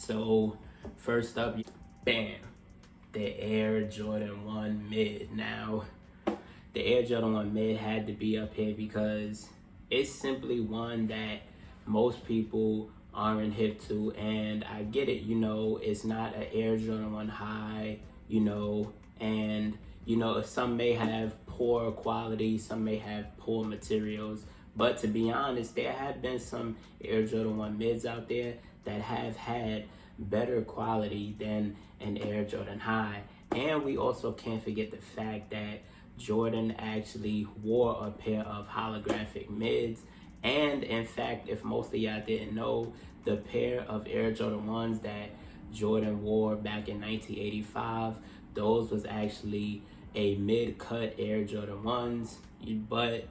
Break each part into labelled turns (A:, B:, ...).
A: So first up, bam, the Air Jordan 1 mid. Now, the Air Jordan 1 mid had to be up here because it's simply one that most people aren't hip to, and I get it, it's not an Air Jordan 1 high, and some may have poor quality, some may have poor materials, but to be honest, there have been some Air Jordan 1 mids out there that have had better quality than an Air Jordan high. And we also can't forget the fact that Jordan actually wore a pair of holographic mids. And in fact, if most of y'all didn't know, the pair of Air Jordan 1s that Jordan wore back in 1985, those was actually a mid-cut Air Jordan 1s. But,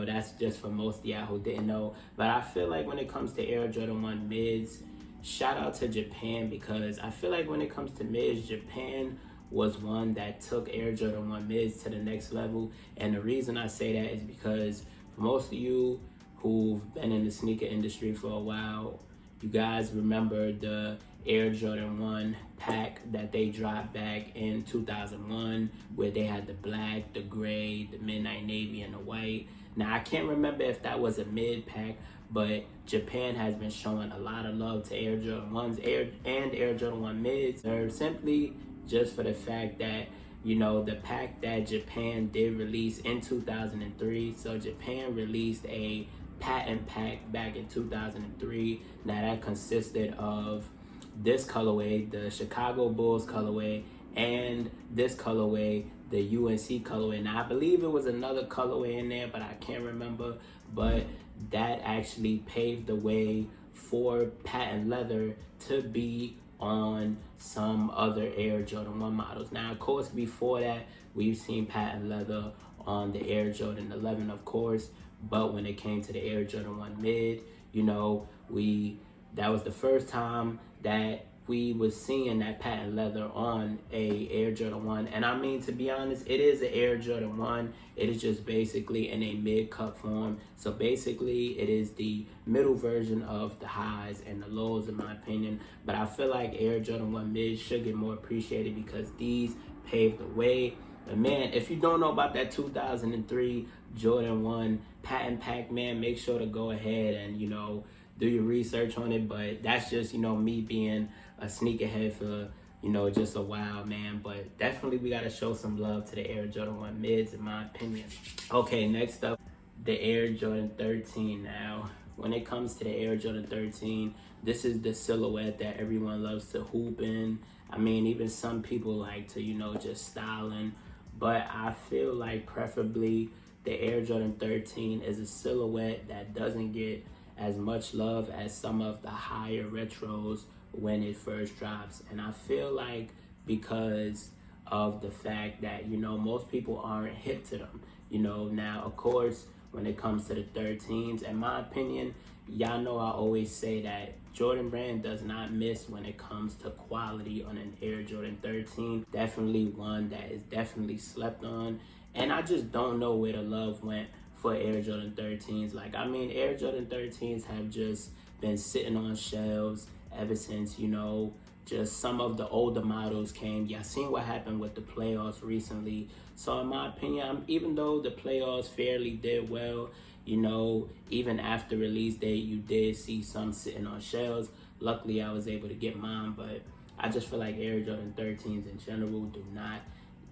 A: that's just for most of y'all who didn't know. But I feel like when it comes to Air Jordan 1 mids, shout out to Japan, because I feel like when it comes to mids, Japan was one that took Air Jordan 1 mids to the next level. And the reason I say that is because for most of you who've been in the sneaker industry for a while, you guys remember the Air Jordan 1 pack that they dropped back in 2001, where they had the black, the gray, the midnight navy, and the white. Now, I can't remember if that was a mid pack, but Japan has been showing a lot of love to Air Jordan 1s and Air Jordan 1 mids. They're simply just for the fact that, the pack that Japan did release in 2003. So Japan released a patent pack back in 2003. Now that consisted of this colorway, the Chicago Bulls colorway, and this colorway, the UNC colorway. Now I believe it was another colorway in there, but I can't remember. But that actually paved the way for patent leather to be on some other Air Jordan 1 models. Now, of course, before that, we've seen patent leather on the Air Jordan 11, of course. But when it came to the Air Jordan 1 mid, that was the first time that we was seeing that patent leather on a Air Jordan 1. And I mean, to be honest, it is an Air Jordan 1. It is just basically in a mid-cut form. So basically, it is the middle version of the highs and the lows, in my opinion. But I feel like Air Jordan 1 mids should get more appreciated because these paved the way. And man, if you don't know about that 2003 Jordan 1 patent pack, man, make sure to go ahead and, do your research on it. But that's just, me being a sneakerhead for, just a while, man. But definitely we got to show some love to the Air Jordan 1 mids, in my opinion. Okay, next up, the Air Jordan 13. Now, when it comes to the Air Jordan 13, this is the silhouette that everyone loves to hoop in. I mean, even some people like to, just styling. But I feel like preferably the Air Jordan 13 is a silhouette that doesn't get as much love as some of the higher retros when it first drops. And I feel like because of the fact that, most people aren't hip to them. Now, of course, when it comes to the 13s, in my opinion, y'all know I always say that Jordan Brand does not miss when it comes to quality on an Air Jordan 13. Definitely one that is definitely slept on. And I just don't know where the love went for Air Jordan 13s. Air Jordan 13s have just been sitting on shelves ever since, just some of the older models came. Y'all seen what happened with the playoffs recently. So in my opinion, even though the playoffs fairly did well, even after release date, you did see some sitting on shelves. Luckily, I was able to get mine, but I just feel like Air Jordan 13s in general do not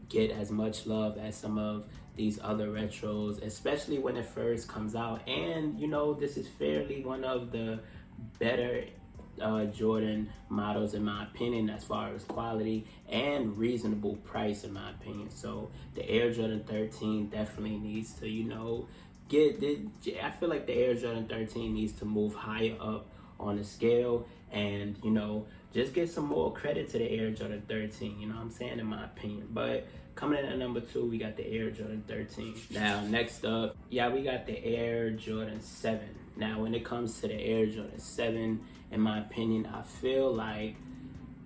A: get as much love as some of these other retros, especially when it first comes out. And, this is fairly one of the better Jordan models, in my opinion, as far as quality and reasonable price, in my opinion. So the Air Jordan 13 definitely needs to, I feel like the Air Jordan 13 needs to move higher up on the scale and, just get some more credit to the Air Jordan 13, what I'm saying, in my opinion. But coming in at number 2, we got the Air Jordan 13. Now, next up, we got the Air Jordan 7. Now, when it comes to the Air Jordan 7, in my opinion, I feel like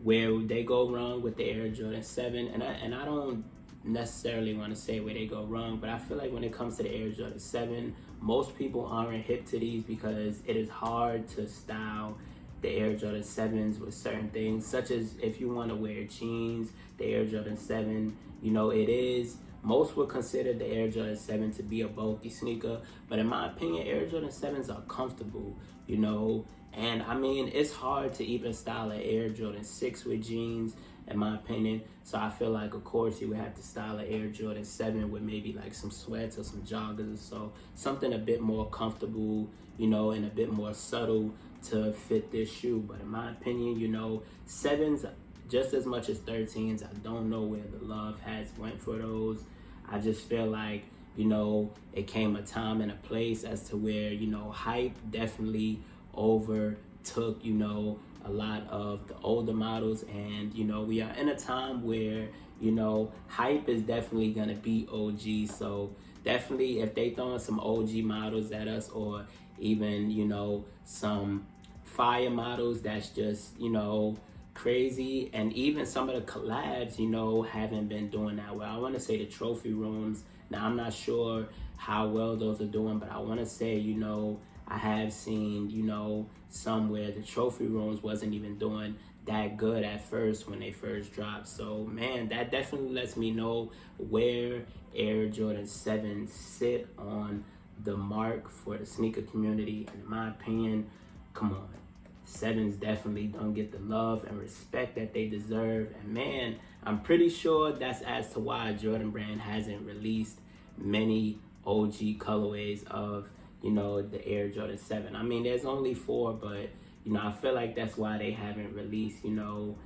A: where they go wrong with the Air Jordan 7, and I don't necessarily want to say where they go wrong, but I feel like when it comes to the Air Jordan 7, most people aren't hip to these because it is hard to style the Air Jordan 7s with certain things, such as if you want to wear jeans, the Air Jordan 7, you know, it is. Most would consider the Air Jordan 7 to be a bulky sneaker, but in my opinion, Air Jordan 7s are comfortable, you know, and I mean, it's hard to even style an Air Jordan 6 with jeans, in my opinion. So I feel like, of course, you would have to style an Air Jordan 7 with maybe like some sweats or some joggers, so something a bit more comfortable, you know, and a bit more subtle to fit this shoe. But in my opinion, you know, 7s just as much as 13s, I don't know where the love has went for those. I just feel like, you know, it came a time and a place as to where, you know, hype definitely overtook, you know, a lot of the older models. And, you know, we are in a time where, you know, hype is definitely gonna be OG. So definitely if they throwing some OG models at us, or even, you know, some fire models that's just, you know, crazy, and even some of the collabs, you know, haven't been doing that well. I want to say the trophy rooms. Now I'm not sure how well those are doing, but I want to say, you know, I have seen, you know, somewhere the trophy rooms wasn't even doing that good at first when they first dropped. So man, that definitely lets me know where Air Jordan 7 sit on the mark for the sneaker community. And in my opinion, come on, 7s definitely don't get the love and respect that they deserve. And man, I'm pretty sure that's as to why Jordan Brand hasn't released many OG colorways of, you know, the Air Jordan 7. I mean, there's only 4, but, you know, I feel like that's why they haven't released, you know,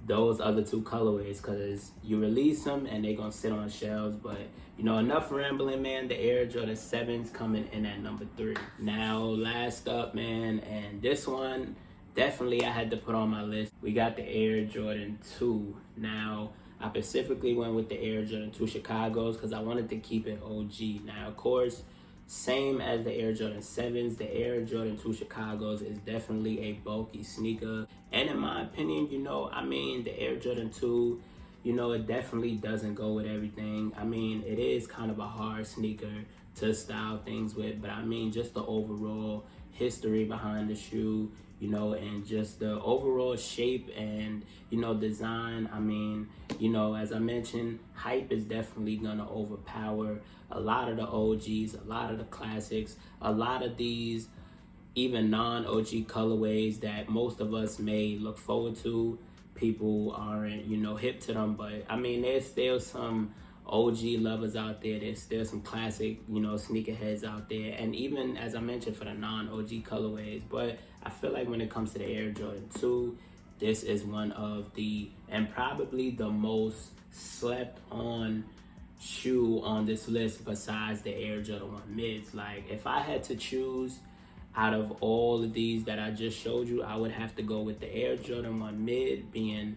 A: those other 2 colorways, because you release them and they're gonna sit on shelves. But, you know, enough rambling, man. The Air Jordan 7's coming in at number 3. Now, last up, man, and this one definitely I had to put on my list. We got the Air Jordan 2. Now, I specifically went with the Air Jordan 2 Chicago's because I wanted to keep it OG. Now, of course, same as the Air Jordan 7s, the Air Jordan 2 Chicago's is definitely a bulky sneaker. And in my opinion, you know, I mean, the Air Jordan 2, you know, it definitely doesn't go with everything. I mean, it is kind of a hard sneaker to style things with, but I mean, just the overall history behind the shoe, you know, and just the overall shape and, you know, design. I mean, you know, as I mentioned, hype is definitely gonna overpower a lot of the OGs, a lot of the classics, a lot of these even non-OG colorways that most of us may look forward to. People aren't, you know, hip to them, but I mean, there's still some OG lovers out there. There's still some classic, you know, sneakerheads out there, and even as I mentioned for the non-OG colorways. But I feel like when it comes to the Air Jordan 2, this is one of the, and probably the most slept on shoe on this list besides the Air Jordan 1 mids. Like, if I had to choose out of all of these that I just showed you, I would have to go with the Air Jordan 1 mid being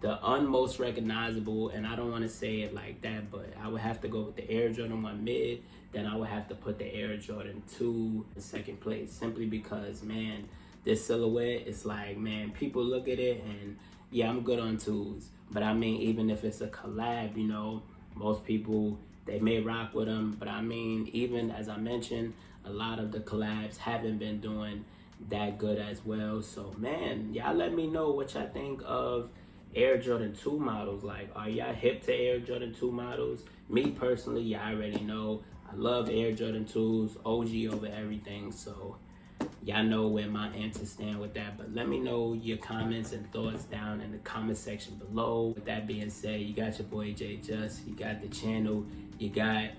A: the unmost recognizable. And I don't want to say it like that, but I would have to go with the Air Jordan 1 mid. Then I would have to put the Air Jordan 2 in second place, simply because, man, this silhouette is like, man, people look at it and yeah, I'm good on 2s, but I mean, even if it's a collab, you know, most people, they may rock with them, but I mean, even as I mentioned, a lot of the collabs haven't been doing that good as well. So man, y'all let me know what y'all think of Air Jordan 2 models. Like, are y'all hip to Air Jordan 2 models? Me personally, y'all already know I love Air Jordan 2s, OG over everything. So y'all know where my answers stand with that. But let me know your comments and thoughts down in the comment section below. With that being said, you got your boy J-Jus, you got the channel, you got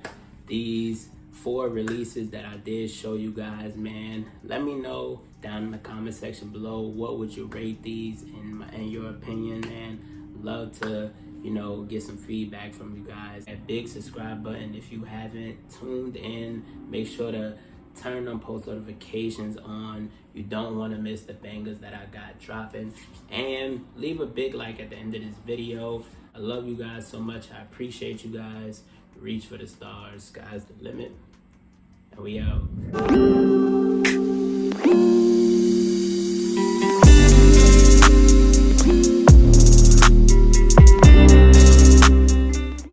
A: these 4 releases that I did show you guys, man. Let me know down in the comment section below, what would you rate these in your opinion, man. Love to, you know, get some feedback from you guys. That big subscribe button if you haven't tuned in. Make sure to turn on post notifications on. You don't want to miss the bangers that I got dropping. And leave a big like at the end of this video. I love you guys so much. I appreciate you guys. Reach for the stars. Sky's the limit. And we out.